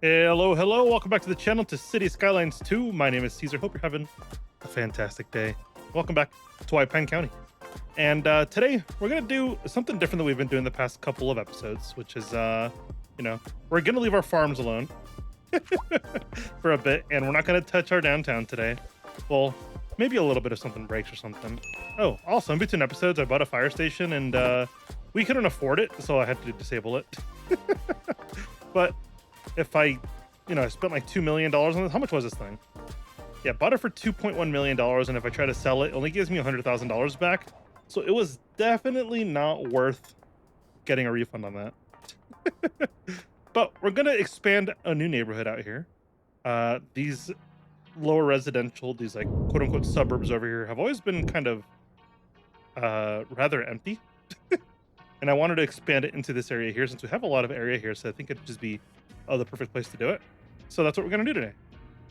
Hello, hello. Welcome back to the channel to City Skylines 2. My name is Caesar. Hope you're having a fantastic day. Welcome back to White Pine County. And today we're going to do something different than we've been doing the past couple of episodes, which is, we're going to leave our farms alone for a bit, and we're not going to touch our downtown today. Well, maybe a little bit of something breaks or something. Oh, also, in between episodes, I bought a fire station, and we couldn't afford it, so I had to disable it. But if I spent like $2 million on this. How much was this thing? Yeah, bought it for $2.1 million. And if I try to sell it, it only gives me $100,000 back. So it was definitely not worth getting a refund on that. But we're going to expand a new neighborhood out here. These lower residential, these like quote unquote suburbs over here have always been kind of rather empty. And I wanted to expand it into this area here since we have a lot of area here. So I think it'd just be the perfect place to do it. So that's what we're going to do today.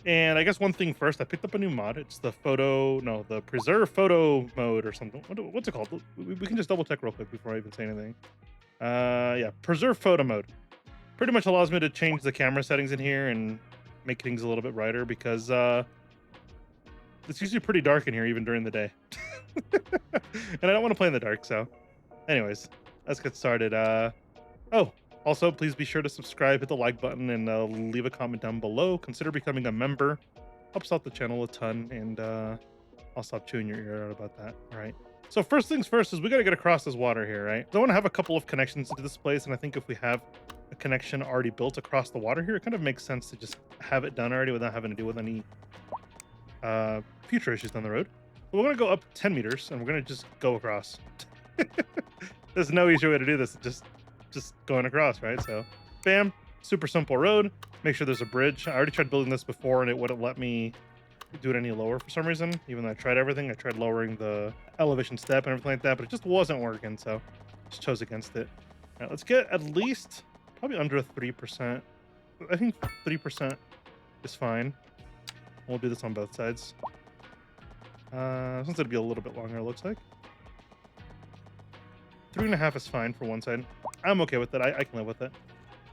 And I guess one thing first, I picked up a new mod. It's the the preserve photo mode or something. What's it called? We can just double check real quick before I even say anything. Yeah, preserve photo mode. Pretty much allows me to change the camera settings in here and make things a little bit brighter because it's usually pretty dark in here even during the day. And I don't want to play in the dark. So anyways, let's get started. Oh, also, please be sure to subscribe, hit the like button, and leave a comment down below. Consider becoming a member. Helps out the channel a ton, and I'll stop chewing your ear out about that. All right. So first things first is we got to get across this water here, right? So I want to have a couple of connections into this place, and I think if we have a connection already built across the water here, it kind of makes sense to just have it done already without having to deal with any future issues down the road. So we're going to go up 10 meters, and we're going to just go across. There's no easier way to do this. Just going across, right? So bam, super simple road. Make sure there's a bridge. I already tried building this before and it wouldn't let me do it any lower for some reason. Even though I tried everything, I tried lowering the elevation step and everything like that, but it just wasn't working. So just chose against it. All right, let's get at least probably under 3%. I think 3% is fine. We'll do this on both sides. Since it'll be a little bit longer, it looks like. 3.5 is fine for one side. I'm okay with it. I can live with it.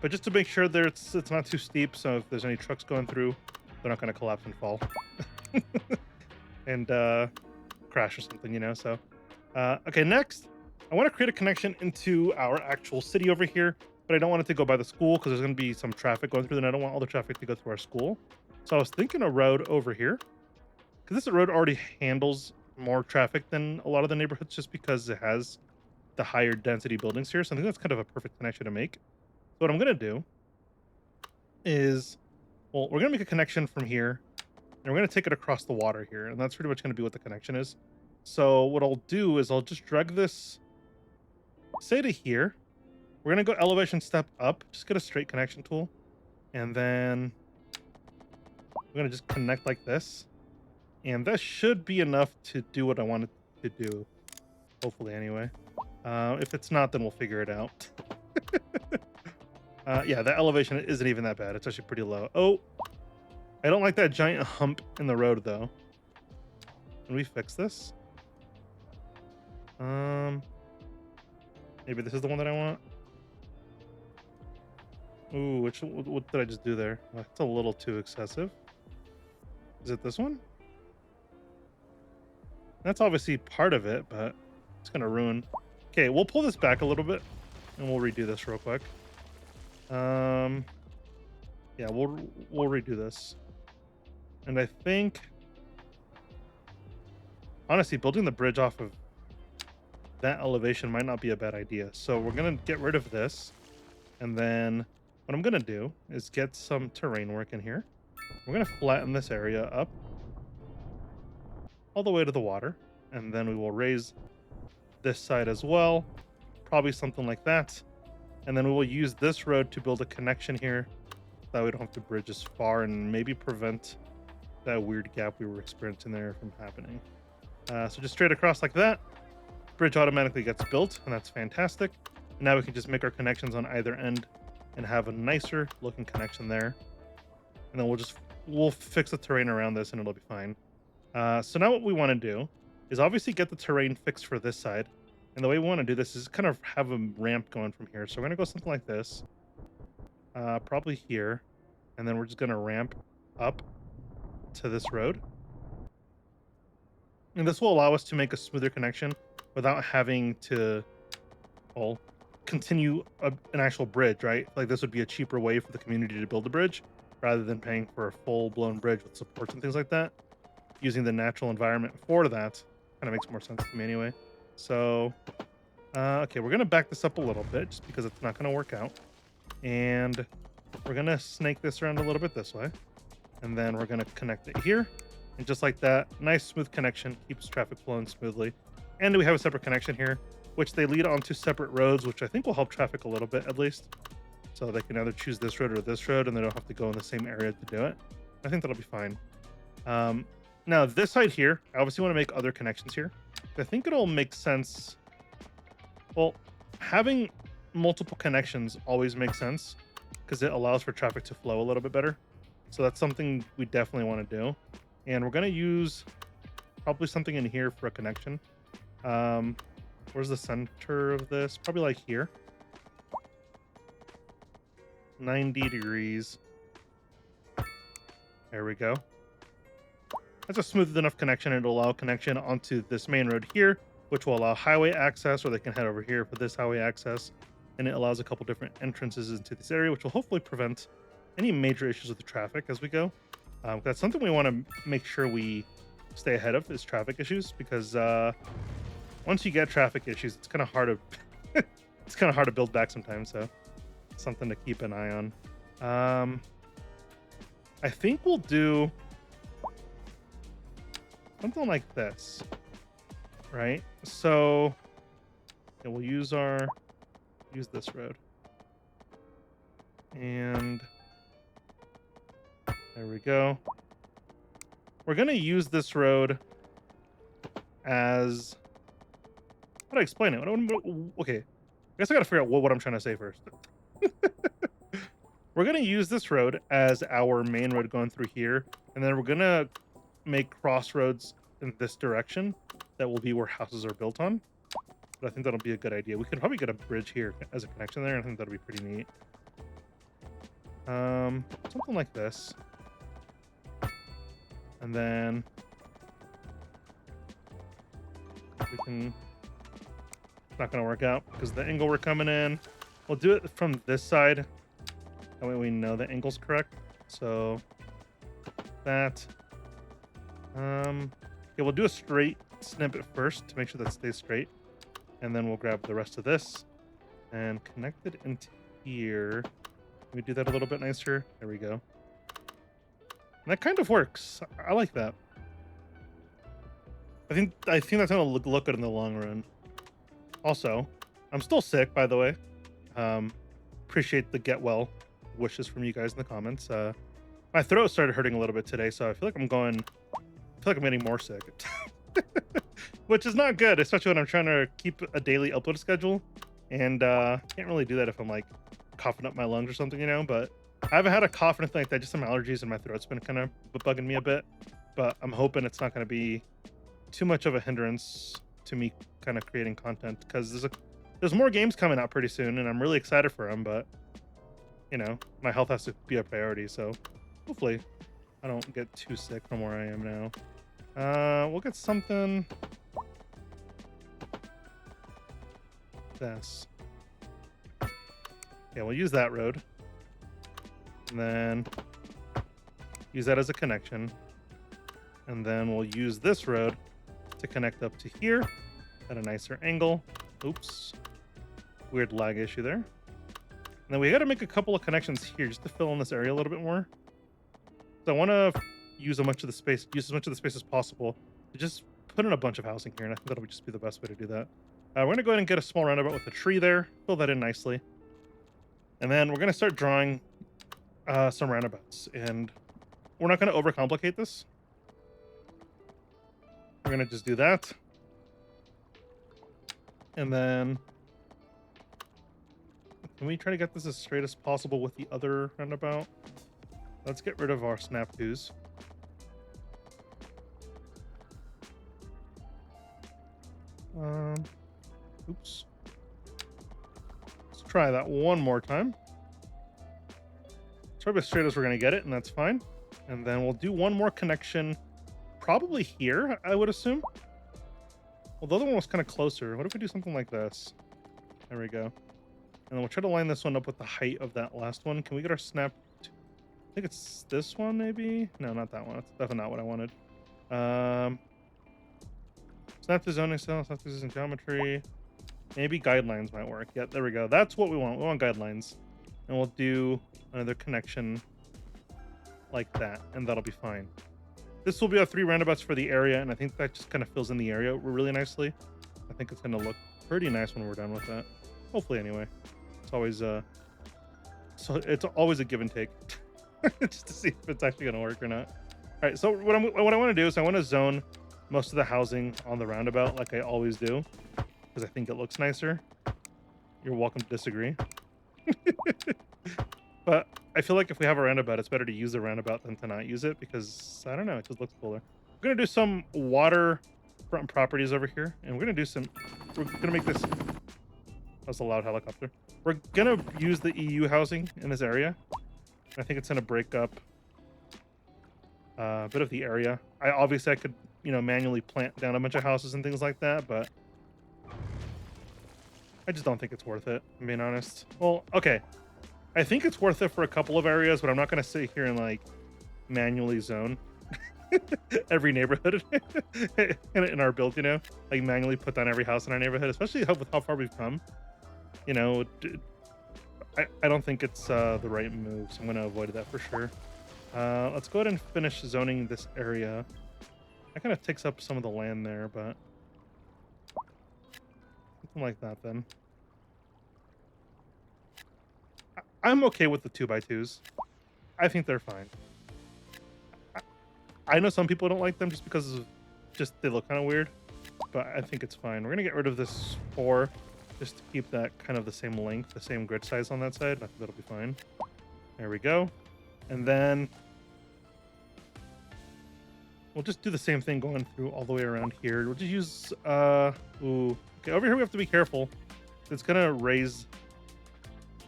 But just to make sure that it's not too steep, so if there's any trucks going through, they're not going to collapse and fall. And crash or something, you know? So, okay, next, I want to create a connection into our actual city over here, but I don't want it to go by the school because there's going to be some traffic going through, and I don't want all the traffic to go through our school. So I was thinking a road over here, because this road already handles more traffic than a lot of the neighborhoods just because it has the higher density buildings here. So I think that's kind of a perfect connection to make. So what I'm going to do is, well, we're going to make a connection from here and we're going to take it across the water here. And that's pretty much going to be what the connection is. So what I'll do is I'll just drag this, say to here. We're going to go elevation step up, just get a straight connection tool. And then we're going to just connect like this. And that should be enough to do what I wanted to do. Hopefully anyway. If it's not, then we'll figure it out. Yeah, that elevation isn't even that bad. It's actually pretty low. Oh, I don't like that giant hump in the road, though. Can we fix this? Maybe this is the one that I want. Ooh, what did I just do there? That's a little too excessive. Is it this one? That's obviously part of it, but it's gonna ruin. Okay, we'll pull this back a little bit and we'll redo this real quick. Yeah, we'll redo this. And I think honestly building the bridge off of that elevation might not be a bad idea. So we're gonna get rid of this. And then what I'm gonna do is get some terrain work in here. We're gonna flatten this area up all the way to the water. And then we will raise this side as well, probably something like that, and then we will use this road to build a connection here that we don't have to bridge as far and maybe prevent that weird gap we were experiencing there from happening. So just straight across like that, bridge automatically gets built, and that's fantastic. And now we can just make our connections on either end and have a nicer looking connection there, and then we'll fix the terrain around this and it'll be fine. So now what we want to do is obviously get the terrain fixed for this side. And the way we want to do this is kind of have a ramp going from here. So we're going to go something like this. Probably here. and then we're just gonna ramp up to this road. And this will allow us to make a smoother connection without having to, well, continue an actual bridge, right? Like this would be a cheaper way for the community to build a bridge rather than paying for a full-blown bridge with supports and things like that. Using the natural environment for that kind of makes more sense to me anyway. So, okay, we're gonna back this up a little bit just because it's not gonna work out. And we're gonna snake this around a little bit this way. And then we're gonna connect it here. And just like that, nice smooth connection, keeps traffic flowing smoothly. And we have a separate connection here, which they lead onto separate roads, which I think will help traffic a little bit at least. So they can either choose this road or this road, and they don't have to go in the same area to do it. I think that'll be fine. Now this side here, I obviously want to make other connections here. I think it'll make sense. Well, having multiple connections always makes sense because it allows for traffic to flow a little bit better. So that's something we definitely want to do. And we're going to use probably something in here for a connection. Where's the center of this? Probably like here. 90 degrees. There we go. That's a smooth enough connection. It'll allow connection onto this main road here, which will allow highway access, or they can head over here for this highway access. And it allows a couple different entrances into this area, which will hopefully prevent any major issues with the traffic as we go. That's something we want to make sure we stay ahead of, is traffic issues, because once you get traffic issues, it's kind of hard to it's kind of hard to build back sometimes. So something to keep an eye on. I think we'll do something like this, right? So yeah, we'll use this road, and there we go. We're gonna use this road as, how do I explain it? Okay, I guess I gotta figure out what I'm trying to say first. We're gonna use this road as our main road going through here, and then we're gonna make crossroads in this direction that will be where houses are built on. But I think that'll be a good idea. We could probably get a bridge here as a connection there, and I think that'll be pretty neat. Something like this. And then we can, it's not going to work out because the angle we're coming in, we'll do it from this side. That way we know the angle's correct. So that, yeah, we'll do a straight snippet first to make sure that stays straight. And then we'll grab the rest of this and connect it into here. Can we do that a little bit nicer? There we go. And that kind of works. I like that. I think that's gonna look good in the long run. Also, I'm still sick, by the way. Appreciate the get well wishes from you guys in the comments. My throat started hurting a little bit today, so I feel like I'm getting more sick. Which is not good, especially when I'm trying to keep a daily upload schedule. And can't really do that if I'm like coughing up my lungs or something, you know, but I haven't had a cough or anything like that, just some allergies, and my throat's been kind of bugging me a bit. But I'm hoping it's not going to be too much of a hindrance to me kind of creating content, because there's more games coming out pretty soon, and I'm really excited for them. But you know, my health has to be a priority, so hopefully I don't get too sick from where I am now. We'll get something. This. Yeah, we'll use that road. And then use that as a connection. And then we'll use this road to connect up to here at a nicer angle. Oops. Weird lag issue there. And then we got to make a couple of connections here just to fill in this area a little bit more. So I want to use as much of the space as possible to just put in a bunch of housing here, and I think that'll just be the best way to do that. We're going to go ahead and get a small roundabout with a tree there, fill that in nicely. And then we're going to start drawing some roundabouts. And we're not going to overcomplicate this. We're going to just do that. And then can we try to get this as straight as possible with the other roundabout? Let's get rid of our snap twos. Oops. Let's try that one more time. probably as straight as we're gonna get it, and that's fine. And then we'll do one more connection, probably here, I would assume. Well, the other one was kind of closer. What if we do something like this? There we go. And then we'll try to line this one up with the height of that last one. Can we get our snap? I think it's this one, maybe? No, not that one. That's definitely not what I wanted. Snap to zoning cell, snap to using geometry. Maybe guidelines might work. Yeah, there we go. That's what we want. We want guidelines. And we'll do another connection like that, and that'll be fine. This will be our 3 roundabouts for the area, and I think that just kind of fills in the area really nicely. I think it's going to look pretty nice when we're done with that. Hopefully, anyway. It's always it's always a give and take, just to see if it's actually going to work or not. All right. So what I want to do is I want to zone most of the housing on the roundabout, like I always do, because I think it looks nicer. You're welcome to disagree. But I feel like if we have a roundabout, it's better to use a roundabout than to not use it, because I don't know, it just looks cooler. We're gonna do some waterfront properties over here, and we're gonna make this. That's a loud helicopter. We're gonna use the EU housing in this area. I think it's gonna break up a bit of the area. Obviously I could, manually plant down a bunch of houses and things like that, but I just don't think it's worth it, I'm being honest. Well, okay. I think it's worth it for a couple of areas, but I'm not going to sit here and like manually zone every neighborhood in our build, like manually put down every house in our neighborhood, especially with how far we've come. I don't think it's the right move, so I'm going to avoid that for sure. Let's go ahead and finish zoning this area. That kind of takes up some of the land there, but something like that then. I'm okay with the 2x2s. I think they're fine. I know some people don't like them just because they look kind of weird, but I think it's fine. We're gonna get rid of this 4 just to keep that kind of the same length, the same grid size on that side. I think that'll be fine. There we go. And then we'll just do the same thing going through all the way around here. We'll just use okay, over here we have to be careful. It's gonna raise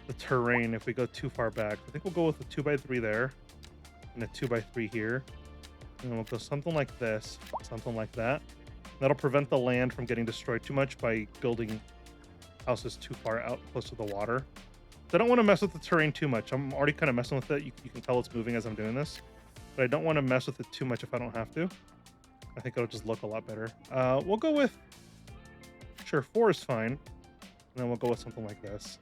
the terrain if we go too far back. I think we'll go with a 2x3 there and a 2x3 here, and then we'll go something like this, something like that. That'll prevent the land from getting destroyed too much by building houses too far out close to the water. So I don't want to mess with the terrain too much. I'm already kind of messing with it. You can tell it's moving as I'm doing this, but I don't want to mess with it too much if I don't have to. I think it'll just look a lot better. We'll go with, sure, 4 is fine, and then we'll go with something like this.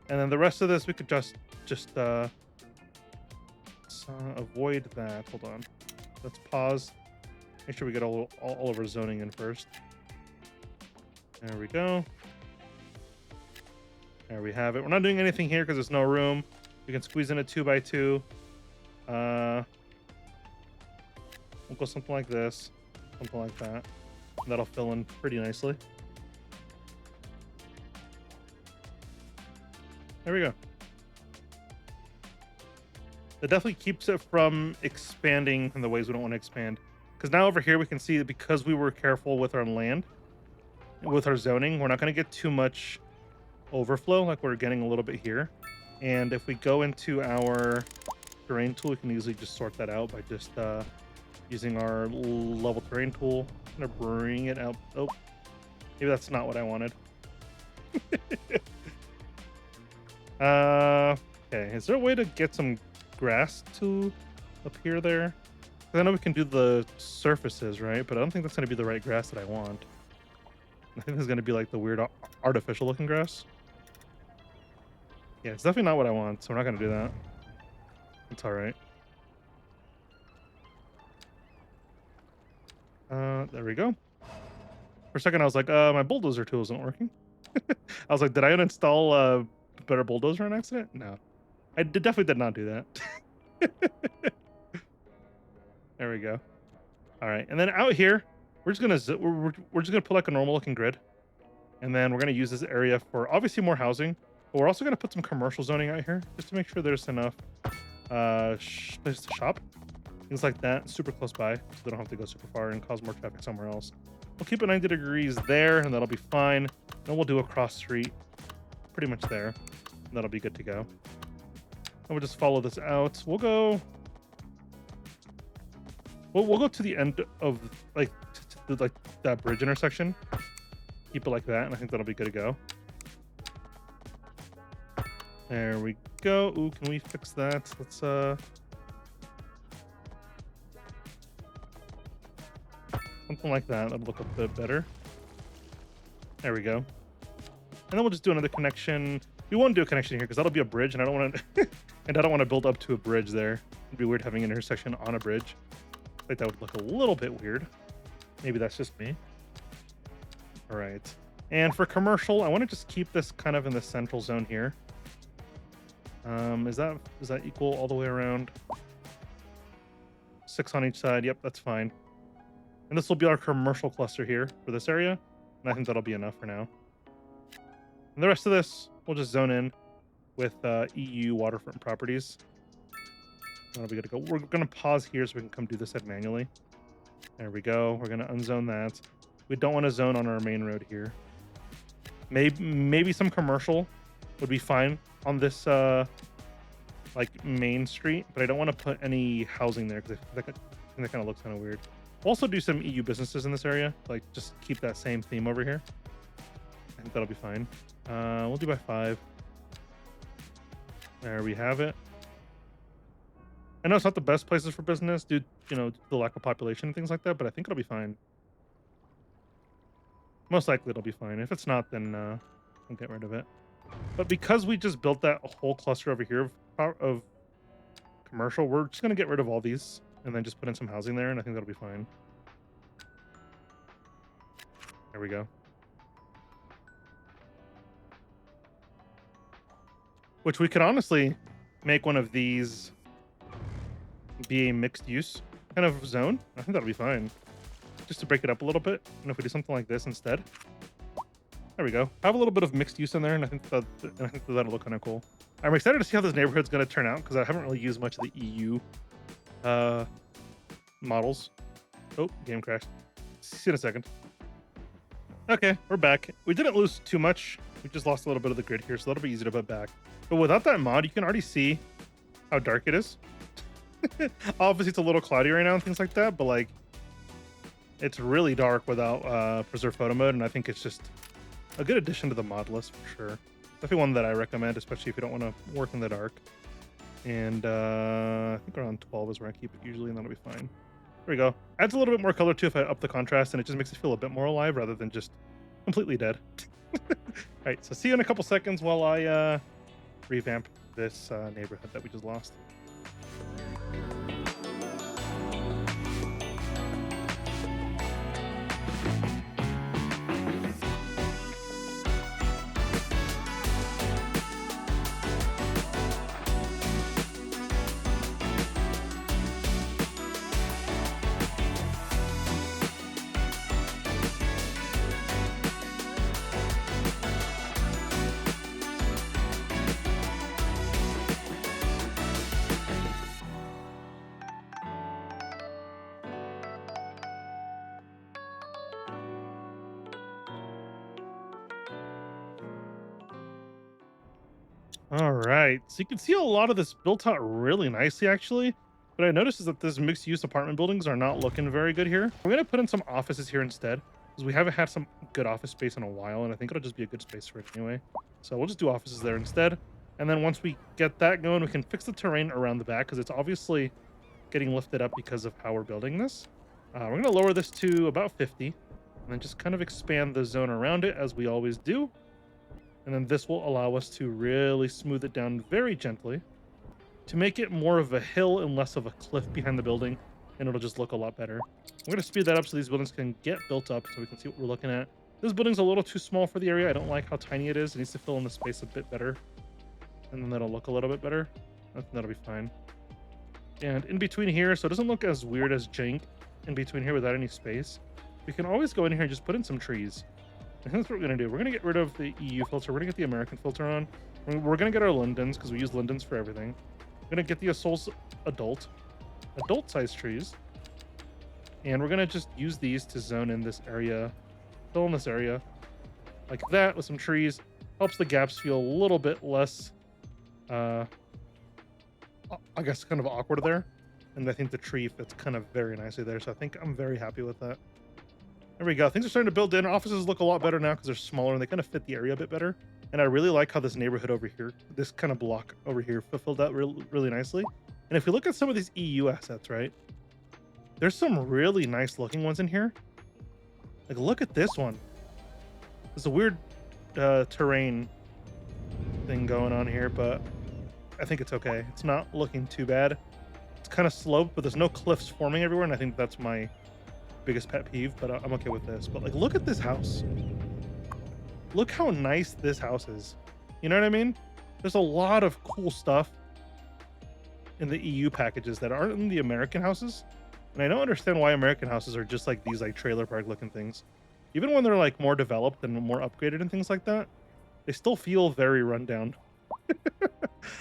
And then the rest of this, we could just avoid that. Hold on. Let's pause. Make sure we get all of our zoning in first. There we go. There we have it. We're not doing anything here because there's no room. We can squeeze in a 2x2. We'll go something like this. Something like that. And that'll fill in pretty nicely. There we go. It definitely keeps it from expanding in the ways we don't want to expand. Because now over here we can see that because we were careful with our land, with our zoning, we're not going to get too much overflow like we're getting a little bit here. And if we go into our terrain tool, we can easily just sort that out by just using our level terrain tool. I'm going to bring it out. Oh, maybe that's not what I wanted. Okay, is there a way to get some grass to appear there? I know we can do the surfaces, right? But I don't think that's going to be the right grass that I want. I think this is going to be like the weird artificial looking grass. Yeah, it's definitely not what I want, so we're not going to do that. It's all right. There we go. For a second, I was like, my bulldozer tool isn't working. I was like, did I uninstall better bulldozer on accident? No, I definitely did not do that. There we go. All right, and then out here, we're just gonna put like a normal looking grid, and then we're gonna use this area for obviously more housing, but we're also gonna put some commercial zoning out here just to make sure there's enough place to shop, things like that, super close by, so they don't have to go super far and cause more traffic somewhere else. We'll keep it 90 degrees there, and that'll be fine. Then we'll do a cross street, pretty much there. And that'll be good to go. we'll just follow this out. We'll go. We'll go to the end of like like that bridge intersection. Keep it like that, and I think that'll be good to go. There we go. Ooh, can we fix that? Let's something like that. That'll look a bit better. There we go. And then we'll just do another connection. We won't do a connection here because that'll be a bridge, and I don't want to and I don't want to build up to a bridge there. It'd be weird having an intersection on a bridge. I think that would look a little bit weird. Maybe that's just me. All right. And for commercial, I want to just keep this kind of in the central zone here. Is that equal all the way around? 6 on each side. Yep, that's fine. And this will be our commercial cluster here for this area. And I think that'll be enough for now. And the rest of this, we'll just zone in with EU waterfront properties. That'll be good to go. We're going to pause here so we can come do this manually. There we go. We're going to unzone that. We don't want to zone on our main road here. Maybe some commercial would be fine on this like main street, but I don't want to put any housing there because I think that kind of looks kind of weird. We'll also do some EU businesses in this area, like just keep that same theme over here. I think that'll be fine. We'll do by 5. There we have it. I know it's not the best places for business due, the lack of population and things like that, but I think it'll be fine. Most likely it'll be fine. If it's not, then we'll get rid of it. But because we just built that whole cluster over here of commercial, we're just going to get rid of all these and then just put in some housing there, and I think that'll be fine. There we go. Which we could honestly make one of these be a mixed use kind of zone. I think that'll be fine. Just to break it up a little bit. And if we do something like this instead. There we go. Have a little bit of mixed use in there, and I think that'll look kind of cool. I'm excited to see how this neighborhood's going to turn out because I haven't really used much of the EU models. Oh, game crashed. See you in a second. Okay, we're back. We didn't lose too much. We just lost a little bit of the grid here, so that'll be easy to put back. But without that mod, you can already see how dark it is. Obviously, it's a little cloudy right now and things like that, but like, it's really dark without preserve photo mode, and I think it's just a good addition to the mod list for sure. Definitely one that I recommend, especially if you don't want to work in the dark. And I think around 12 is where I keep it usually, and that'll be fine. There we go. Adds a little bit more color too if I up the contrast, and it just makes it feel a bit more alive rather than just completely dead. All right, so see you in a couple seconds while I revamp this neighborhood that we just lost. All right, so you can see a lot of this built out really nicely, actually. What I noticed is that these mixed-use apartment buildings are not looking very good here. We're gonna put in some offices here instead, because we haven't had some good office space in a while, and I think it'll just be a good space for it anyway. So we'll just do offices there instead. And then once we get that going, we can fix the terrain around the back, because it's obviously getting lifted up because of how we're building this. We're gonna lower this to about 50, and then just kind of expand the zone around it as we always do. And then this will allow us to really smooth it down very gently to make it more of a hill and less of a cliff behind the building, and it'll just look a lot better. We're going to speed that up so these buildings can get built up so we can see what we're looking at. This building's a little too small for the area. I don't like how tiny it is. It needs to fill in the space a bit better, and then that'll look a little bit better. I think that'll be fine. And in between here, so it doesn't look as weird as jank in between here without any space, we can always go in here and just put in some trees. And that's what we're going to do. We're going to get rid of the EU filter. We're going to get the American filter on. We're going to get our lindens because we use lindens for everything. We're going to get the Aswell's adult-sized trees. And we're going to just use these to zone in this area, fill in this area like that with some trees. Helps the gaps feel a little bit less I guess, kind of awkward there. And I think the tree fits kind of very nicely there. So I think I'm very happy with that. There we go. Things are starting to build in. Offices look a lot better now because they're smaller and they kind of fit the area a bit better. And I really like how this neighborhood over here, this kind of block over here, fulfilled out really nicely. And if we look at some of these EU assets, right? There's some really nice looking ones in here. Like, look at this one. There's a weird terrain thing going on here, but I think it's okay. It's not looking too bad. It's kind of sloped, but there's no cliffs forming everywhere, and I think that's my biggest pet peeve, but I'm okay with this. But like, look at this house. Look how nice this house is. You know what I mean? There's a lot of cool stuff in the EU packages that aren't in the American houses. And I don't understand why American houses are just like these like trailer park looking things. Even when they're like more developed and more upgraded and things like that, they still feel very rundown.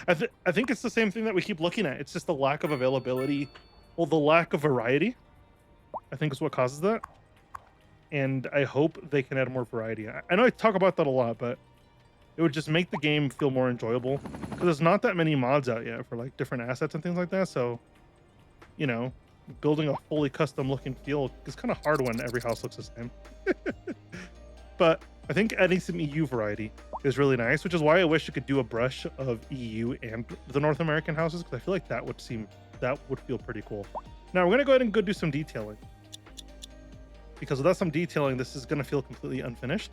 I think it's the same thing that we keep looking at. It's just the lack of availability, well, the lack of variety, I think is what causes that. And I hope they can add more variety. I know I talk about that a lot, but it would just make the game feel more enjoyable because there's not that many mods out yet for like different assets and things like that. So, you know, building a fully custom looking field is kind of hard when every house looks the same. But I think adding some EU variety is really nice, which is why I wish you could do a brush of EU and the North American houses, because I feel like that would feel pretty cool. Now we're gonna go ahead and go do some detailing, because without some detailing, this is gonna feel completely unfinished,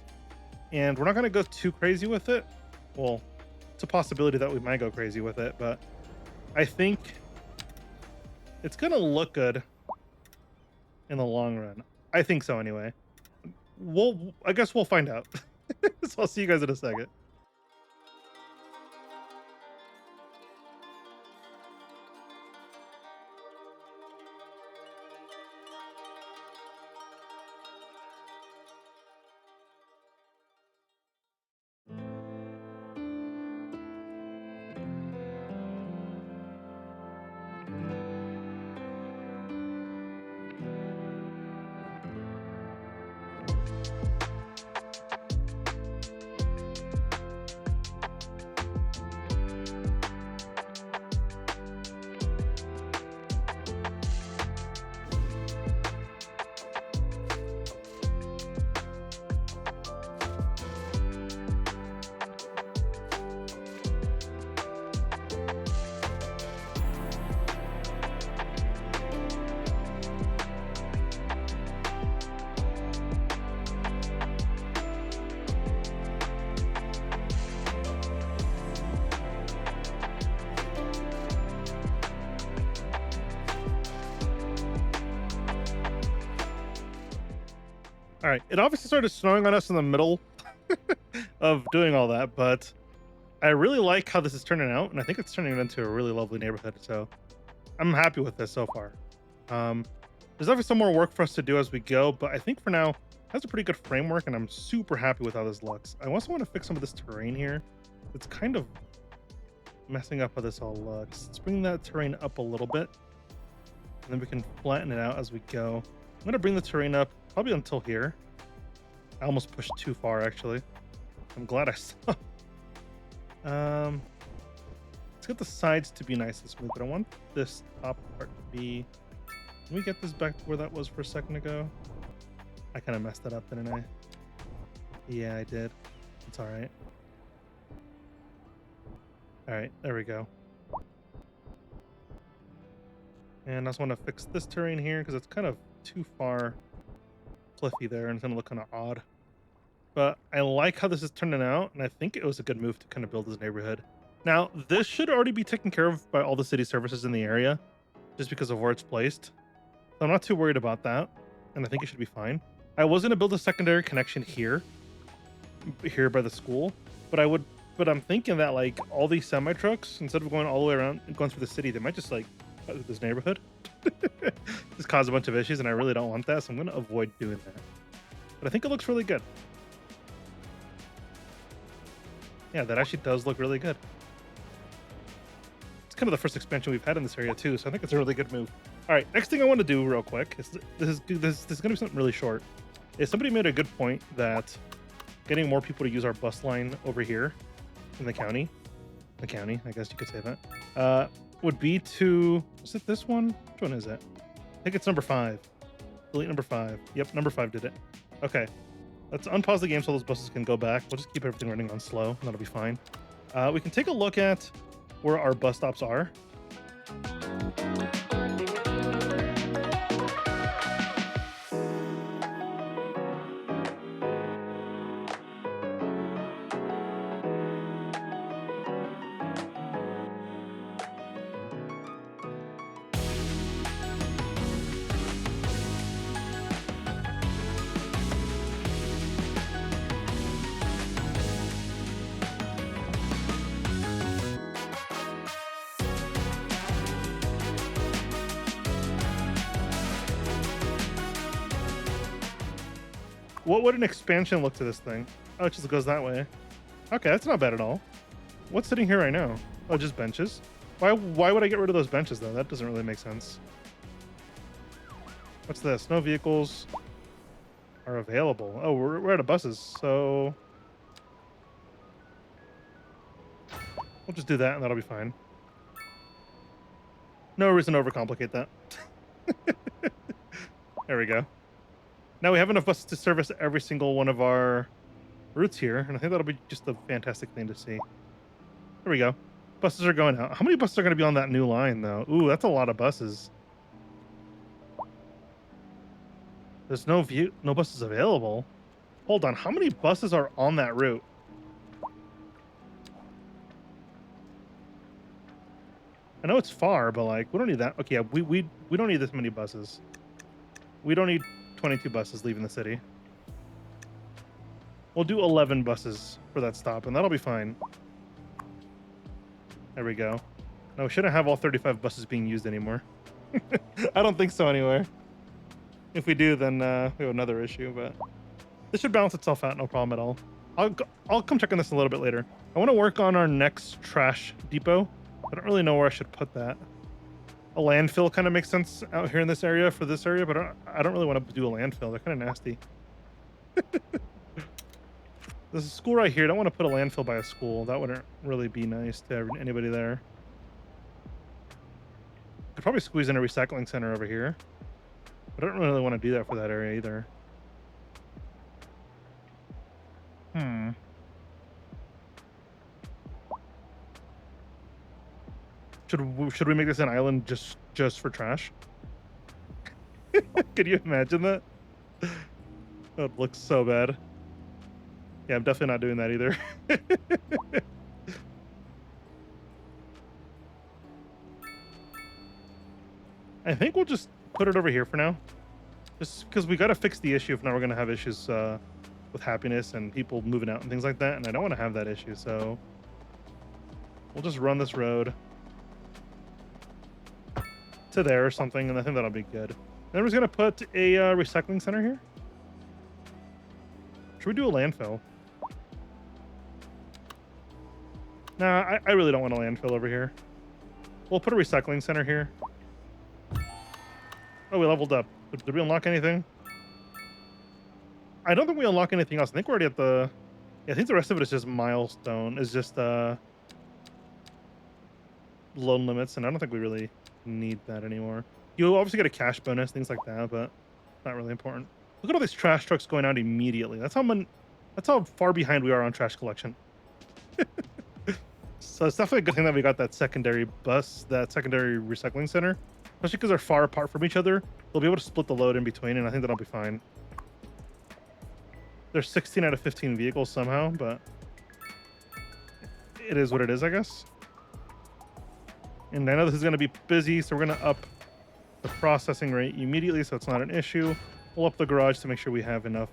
and we're not gonna go too crazy with it. Well, it's a possibility that we might go crazy with it, but I think it's gonna look good in the long run. I think so anyway. I guess we'll find out. So I'll see you guys in a second. All right, it obviously started snowing on us in the middle of doing all that, but I really like how this is turning out, and I think it's turning it into a really lovely neighborhood. So I'm happy with this so far. There's obviously some more work for us to do as we go, but I think for now, it has a pretty good framework, and I'm super happy with how this looks. I also want to fix some of this terrain here. It's kind of messing up how this all looks. Let's bring that terrain up a little bit, and then we can flatten it out as we go. I'm going to bring the terrain up probably until here. I almost pushed too far, actually. I'm glad I stopped. Let's get the sides to be nice and smooth, but I want this top part to be... Can we get this back to where that was for a second ago? I kind of messed that up, didn't I? Yeah, I did. It's all right. All right, there we go. And I just want to fix this terrain here because it's kind of too far cliffy there and it's going to look kind of odd. But I like how this is turning out, and I think it was a good move to kind of build this neighborhood. Now, this should already be taken care of by all the city services in the area just because of where it's placed. So I'm not too worried about that, and I think it should be fine. I was going to build a secondary connection here by the school, but I'm thinking that like all these semi trucks, instead of going all the way around and going through the city, they might just like cut through this neighborhood. Just cause a bunch of issues, and I really don't want that, so I'm going to avoid doing that. But I think it looks really good. Yeah, that actually does look really good. It's kind of the first expansion we've had in this area too, so I think it's a really good move. All right, next thing I want to do real quick is this is going to be something really short. Is somebody made a good point that getting more people to use our bus line over here in the county, I guess you could say that, would be to, is it this one? Which one is it? I think it's number 5. Delete number 5. Yep, number 5 did it. Okay. Let's unpause the game so those buses can go back. We'll just keep everything running on slow, and that'll be fine. We can take a look at where our bus stops are. What would an expansion look to this thing? Oh, it just goes that way. Okay, that's not bad at all. What's sitting here right now? Oh, just benches. Why would I get rid of those benches though? That doesn't really make sense. What's this? No vehicles are available. Oh, we're out of buses, so we'll just do that and that'll be fine. No reason to overcomplicate that. There we go. Now we have enough buses to service every single one of our routes here, and I think that'll be just a fantastic thing to see. There we go. Buses are going out. How many buses are going to be on that new line, though? Ooh, that's a lot of buses. There's no buses available. Hold on, how many buses are on that route? I know it's far, but like we don't need that. Okay, yeah, we don't need this many buses. We don't need 22 buses leaving the city. We'll do 11 buses for that stop, and that'll be fine. There we go. No, we shouldn't have all 35 buses being used anymore. I don't think so anyway. If we do, then we have another issue, but this should balance itself out, no problem at all. I'll come check on this a little bit later. I want to work on our next trash depot. I don't really know where I should put that. A landfill kind of makes sense out here in this area for this area, but I don't really want to do a landfill. They're kind of nasty. There's a school right here. I don't want to put a landfill by a school. That wouldn't really be nice to anybody there. Could probably squeeze in a recycling center over here, but I don't really want to do that for that area either. Should we make this an island just for trash? Could you imagine that? That looks so bad. Yeah, I'm definitely not doing that either. I think we'll just put it over here for now. Just because we got to fix the issue. If not, we're going to have issues with happiness and people moving out and things like that. And I don't want to have that issue. So we'll just run this road to there or something, and I think that'll be good. Then we're just gonna put a recycling center here. Should we do a landfill? Nah, I really don't want a landfill over here. We'll put a recycling center here. Oh, we leveled up. Did we unlock anything? I don't think we unlock anything else. I think we're already at the... Yeah, I think the rest of it is just milestone. Is just loan limits, and I don't think we really need that anymore. You obviously get a cash bonus, things like that, but not really important. Look at all these trash trucks going out immediately. That's how far behind we are on trash collection. So it's definitely a good thing that we got that secondary bus, that secondary recycling center, especially because they're far apart from each other. They'll be able to split the load in between, and I think that'll be fine. There's 16 out of 15 vehicles somehow, but it is what it is, I guess. And I know this is going to be busy, so we're going to up the processing rate immediately so it's not an issue. We'll up the garage to make sure we have enough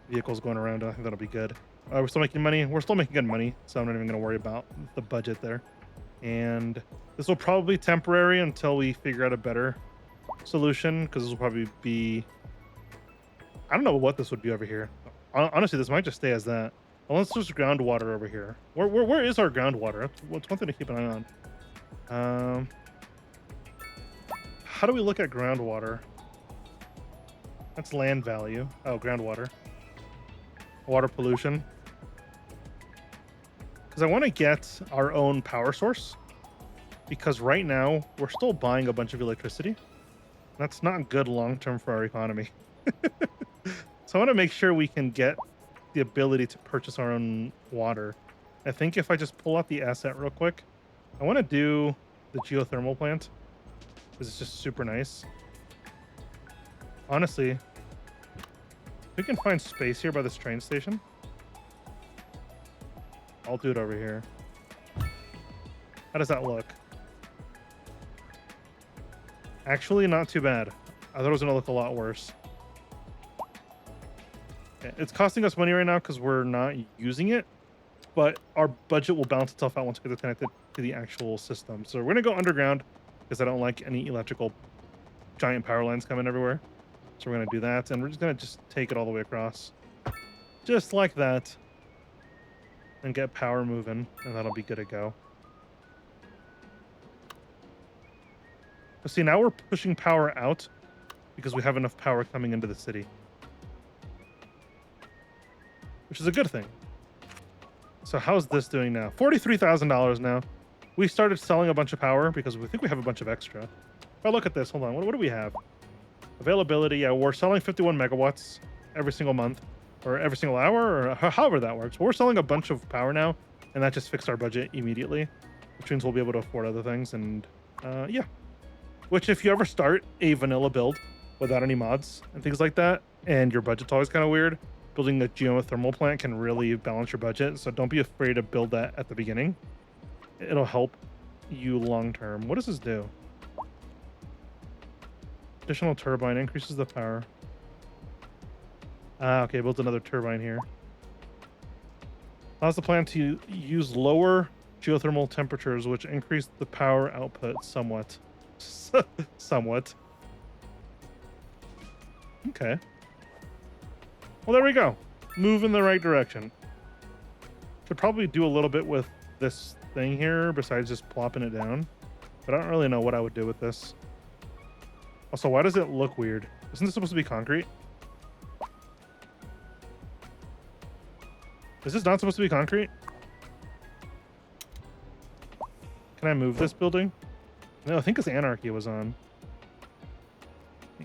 vehicles going around. I think that'll be good. We're still making money. We're still making good money, so I'm not even going to worry about the budget there. And this will probably be temporary until we figure out a better solution, because this will probably be... I don't know what this would be over here. Honestly, this might just stay as that. Unless there's groundwater over here. Where is our groundwater? That's one thing to keep an eye on. How do we look at groundwater? That's land value. Oh, groundwater. Water pollution. Because I want to get our own power source. because right now we're still buying a bunch of electricity. That's not good long term for our economy. So I want to make sure we can get the ability to purchase our own water. I think if I just pull out the asset real quick, I want to do the geothermal plant because it's just super nice. Honestly, if we can find space here by this train station, I'll do it over here. How does that look? Actually, not too bad. I thought it was going to look a lot worse. It's costing us money right now because we're not using it, but our budget will balance itself out once we get connected to the actual system. So we're going to go underground because I don't like any electrical giant power lines coming everywhere. So we're going to do that, and we're just going to take it all the way across. Just like that. And get power moving, and that'll be good to go. But see, now we're pushing power out because we have enough power coming into the city. Which is a good thing. So how's this doing now? $43,000 now. We started selling a bunch of power because we think we have a bunch of extra. If I look at this, hold on, what do we have? Availability, yeah, we're selling 51 megawatts every single month, or every single hour, or however that works. But we're selling a bunch of power now, and that just fixed our budget immediately, which means we'll be able to afford other things, and yeah. Which if you ever start a vanilla build without any mods and things like that, and your budget's always kind of weird, building a geothermal plant can really balance your budget, so don't be afraid to build that at the beginning. It'll help you long term. What does this do? Additional turbine increases the power. Ah, okay, built another turbine here. Allows the plant to use lower geothermal temperatures, which increase the power output somewhat. Somewhat. Okay. Well, there we go. Move in the right direction. Should probably do a little bit with this thing here besides just plopping it down. But I don't really know what I would do with this. Also, why does it look weird? Isn't this supposed to be concrete? Is this not supposed to be concrete? Can I move this building? No, I think it's Anarchy was on.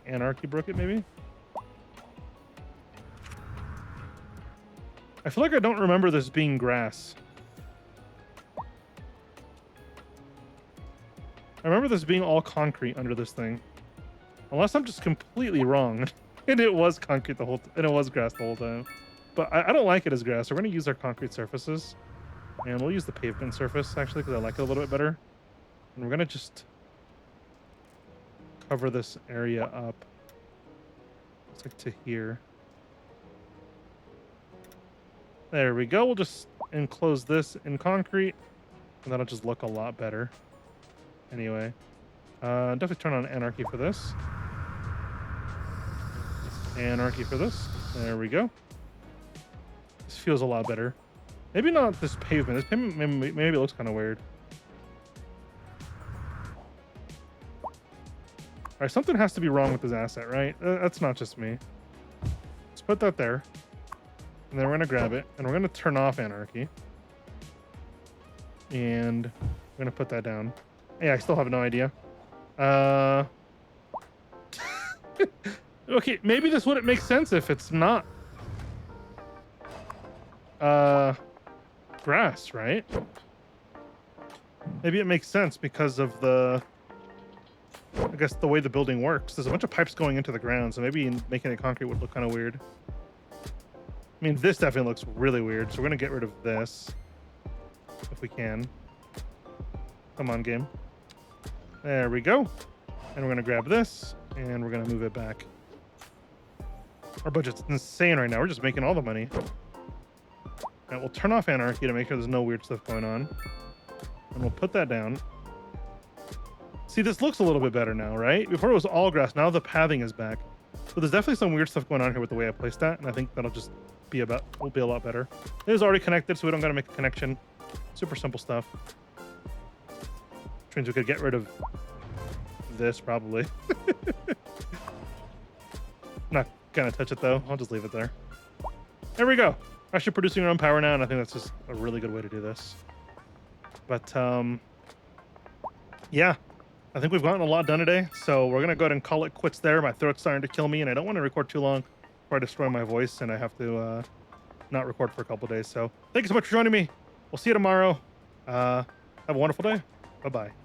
Anarchy broke it, maybe? I feel like I don't remember this being grass. I remember this being all concrete under this thing. Unless I'm just completely wrong. And it was concrete the whole and it was grass the whole time. But I don't like it as grass. So we're going to use our concrete surfaces. And we'll use the pavement surface, actually, because I like it a little bit better. And we're going to just cover this area up. It's like to here. There we go. We'll just enclose this in concrete. And that'll just look a lot better. Anyway. Definitely turn on Anarchy for this. Anarchy for this. There we go. This feels a lot better. Maybe not this pavement. This pavement maybe it looks kind of weird. All right, something has to be wrong with this asset, right? That's not just me. Let's put that there. And then we're going to grab it. And we're going to turn off Anarchy. And we're going to put that down. Yeah, I still have no idea. Okay, maybe this wouldn't make sense if it's not grass, right? Maybe it makes sense because of the, I guess, the way the building works. There's a bunch of pipes going into the ground, so maybe making it concrete would look kind of weird. I mean, this definitely looks really weird, so we're gonna get rid of this if we can. Come on, game. There we go. And we're gonna grab this and we're gonna move it back. Our budget's insane right now. We're just making all the money. And we'll turn off Anarchy to make sure there's no weird stuff going on. And we'll put that down. See, this looks a little bit better now, right? Before it was all grass. Now the pathing is back. So there's definitely some weird stuff going on here with the way I placed that. And I think that'll just be will be a lot better. It is already connected, so we don't gotta make a connection. Super simple stuff. Which means we could get rid of this probably. Not gonna touch it though. I'll just leave it there. There we go. Actually producing our own power now, and I think that's just a really good way to do this. But Yeah, I think we've gotten a lot done today, so we're gonna go ahead and call it quits there. My throat's starting to kill me, and I don't want to record too long before I destroy my voice, and I have to not record for a couple days. So thank you so much for joining me. We'll see you tomorrow. Have a wonderful day. Bye bye.